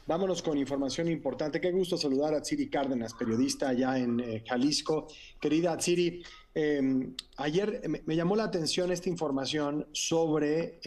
Vámonos con información importante. Qué gusto saludar a Atsiri Cárdenas, periodista allá en Jalisco. Querida Atsiri, ayer me llamó la atención esta información sobre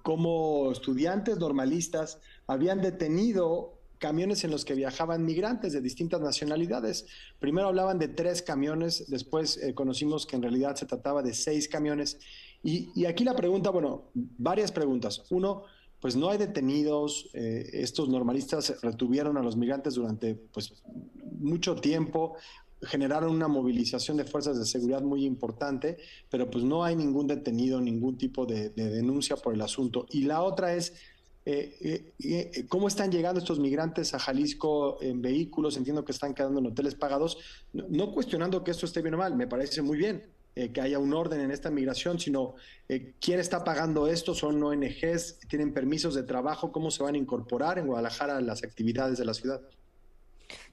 cómo estudiantes normalistas habían detenido camiones en los que viajaban migrantes de distintas nacionalidades. Primero hablaban de 3 camiones, después conocimos que en realidad se trataba de 6 camiones. Y aquí la pregunta, bueno, varias preguntas. Uno, pues no hay detenidos, estos normalistas retuvieron a los migrantes durante pues mucho tiempo, generaron una movilización de fuerzas de seguridad muy importante, pero pues no hay ningún detenido, ningún tipo de denuncia por el asunto. Y la otra es, ¿cómo están llegando estos migrantes a Jalisco en vehículos? Entiendo que están quedando en hoteles pagados, no cuestionando que esto esté bien o mal, me parece muy bien que haya un orden en esta migración, sino quién está pagando esto, son ONGs, tienen permisos de trabajo, cómo se van a incorporar en Guadalajara a las actividades de la ciudad.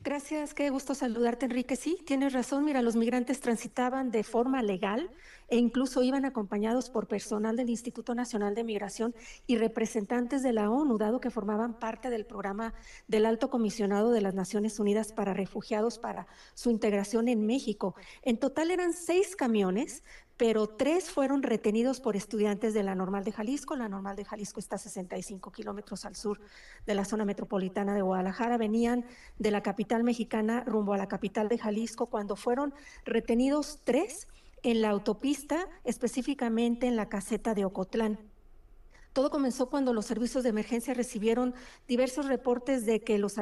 Gracias, qué gusto saludarte, Enrique. Sí, tienes razón. Mira, los migrantes transitaban de forma legal e incluso iban acompañados por personal del Instituto Nacional de Migración y representantes de la ONU, dado que formaban parte del programa del Alto Comisionado de las Naciones Unidas para Refugiados para su integración en México. En total eran 6 camiones, pero 3 fueron retenidos por estudiantes de la Normal de Jalisco. La Normal de Jalisco está a 65 kilómetros al sur de la zona metropolitana de Guadalajara. Venían de la capital mexicana rumbo a la capital de Jalisco cuando fueron retenidos 3 en la autopista, específicamente en la caseta de Ocotlán. Todo comenzó cuando los servicios de emergencia recibieron diversos reportes de que los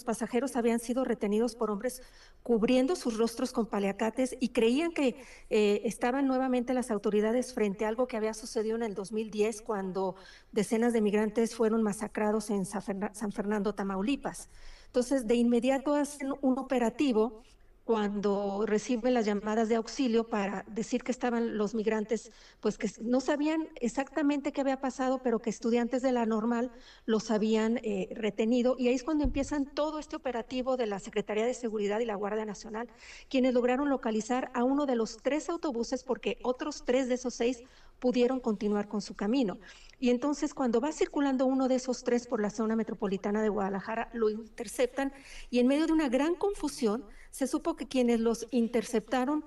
pasajeros habían sido retenidos por hombres cubriendo sus rostros con paliacates y creían que estaban nuevamente las autoridades frente a algo que había sucedido en el 2010 cuando decenas de migrantes fueron masacrados en San Fernando, Tamaulipas. Entonces, de inmediato hacen un operativo cuando reciben las llamadas de auxilio para decir que estaban los migrantes, pues que no sabían exactamente qué había pasado, pero que estudiantes de la normal los habían retenido. Y ahí es cuando empiezan todo este operativo de la Secretaría de Seguridad y la Guardia Nacional, quienes lograron localizar a uno de los 3 autobuses, porque otros 3 de esos 6 pudieron continuar con su camino. Y entonces cuando va circulando uno de esos 3 por la zona metropolitana de Guadalajara, lo interceptan y en medio de una gran confusión se supo que quienes los interceptaron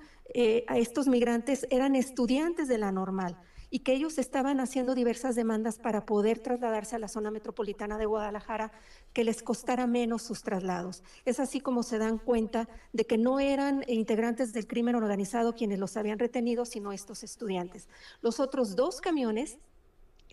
a estos migrantes eran estudiantes de la normal y que ellos estaban haciendo diversas demandas para poder trasladarse a la zona metropolitana de Guadalajara, que les costara menos sus traslados. Es así como se dan cuenta de que no eran integrantes del crimen organizado quienes los habían retenido, sino estos estudiantes. Los otros 2 camiones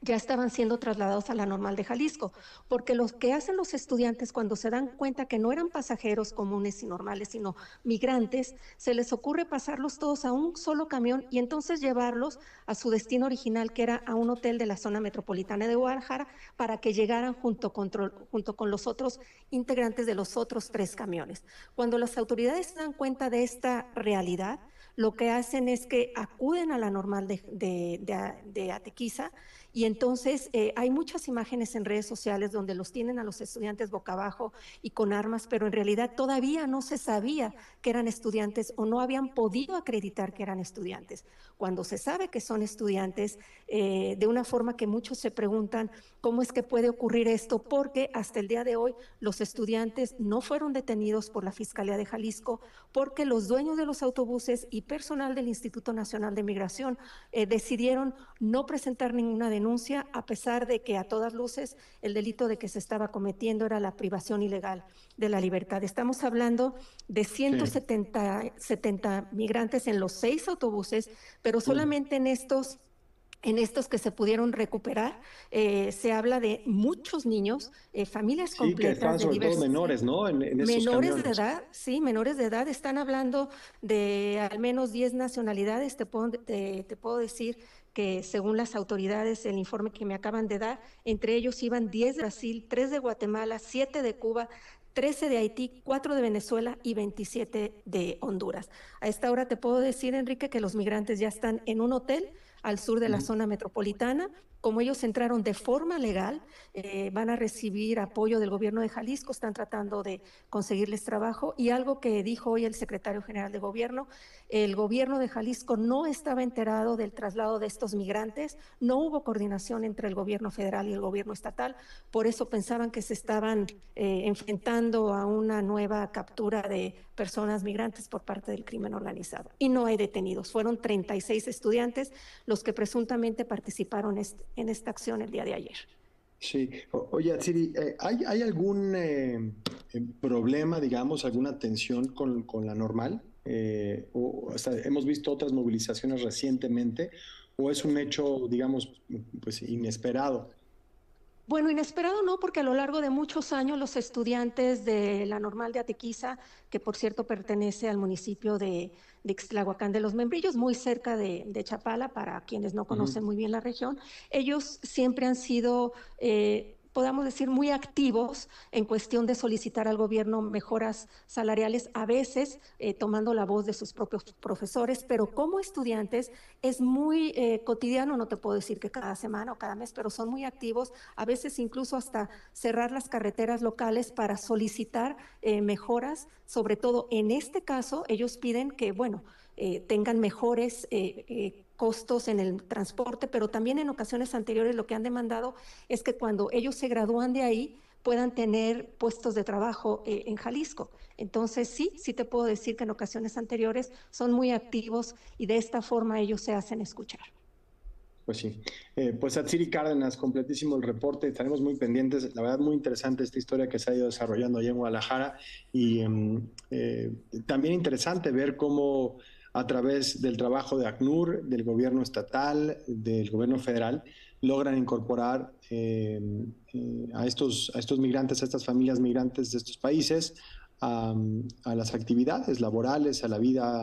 ya estaban siendo trasladados a la Normal de Jalisco, porque lo que hacen los estudiantes cuando se dan cuenta que no eran pasajeros comunes y normales, sino migrantes, se les ocurre pasarlos todos a un solo camión y entonces llevarlos a su destino original, que era a un hotel de la zona metropolitana de Guadalajara, para que llegaran junto con los otros integrantes de los otros 3 camiones. Cuando las autoridades se dan cuenta de esta realidad, lo que hacen es que acuden a la Normal de Atequiza y entonces hay muchas imágenes en redes sociales donde los tienen a los estudiantes boca abajo y con armas, pero en realidad todavía no se sabía que eran estudiantes o no habían podido acreditar que eran estudiantes. Cuando se sabe que son estudiantes, de una forma que muchos se preguntan cómo es que puede ocurrir esto, porque hasta el día de hoy los estudiantes no fueron detenidos por la Fiscalía de Jalisco, porque los dueños de los autobuses y personal del Instituto Nacional de Migración decidieron no presentar ninguna denuncia, a pesar de que a todas luces el delito de que se estaba cometiendo era la privación ilegal de la libertad. Estamos hablando de Sí. 170 migrantes en los 6 autobuses, pero solamente en estos que se pudieron recuperar, se habla de muchos niños, familias Sí, que completas estaban de sobre todo diversos, menores, ¿no? En estos menores de camiones. edad, sí, menores de edad. Están hablando de al menos 10 nacionalidades. Te puedo decir que según las autoridades, el informe que me acaban de dar, entre ellos iban 10 de Brasil, 3 de Guatemala, 7 de Cuba, 13 de Haití, 4 de Venezuela y 27 de Honduras. A esta hora te puedo decir, Enrique, que los migrantes ya están en un hotel al sur de la Ujú. zona metropolitana, como ellos entraron de forma legal, van a recibir apoyo del gobierno de Jalisco, están tratando de conseguirles trabajo. Y algo que dijo hoy el secretario general de gobierno, el gobierno de Jalisco no estaba enterado del traslado de estos migrantes, no hubo coordinación entre el gobierno federal y el gobierno estatal, por eso pensaban que se estaban enfrentando a una nueva captura de personas migrantes por parte del crimen organizado. Y no hay detenidos, fueron 36 estudiantes los que presuntamente participaron en esta acción el día de ayer. Sí. Oye, Atsiri, ¿hay algún problema, digamos, alguna tensión con la normal? O sea, hemos visto otras movilizaciones recientemente, o es un hecho, digamos, pues inesperado. Bueno, inesperado no, porque a lo largo de muchos años los estudiantes de la Normal de Atequiza, que por cierto pertenece al municipio de Ixtlahuacán de los Membrillos, muy cerca de Chapala, para quienes no conocen Ujú. muy bien la región, ellos siempre han sido, podamos decir, muy activos en cuestión de solicitar al gobierno mejoras salariales, a veces tomando la voz de sus propios profesores, pero como estudiantes es muy cotidiano, no te puedo decir que cada semana o cada mes, pero son muy activos, a veces incluso hasta cerrar las carreteras locales para solicitar mejoras, sobre todo en este caso, ellos piden que, bueno, tengan mejores costos en el transporte, pero también en ocasiones anteriores lo que han demandado es que cuando ellos se gradúan de ahí puedan tener puestos de trabajo en Jalisco. Entonces, sí, sí te puedo decir que en ocasiones anteriores son muy activos y de esta forma ellos se hacen escuchar. Pues sí. Pues Atsiri Cárdenas, completísimo el reporte. Estaremos muy pendientes. La verdad, muy interesante esta historia que se ha ido desarrollando allá en Guadalajara. Y también interesante ver cómo a través del trabajo de ACNUR, del gobierno estatal, del gobierno federal, logran incorporar a estos migrantes, a estas familias migrantes de estos países, a las actividades laborales, a la vida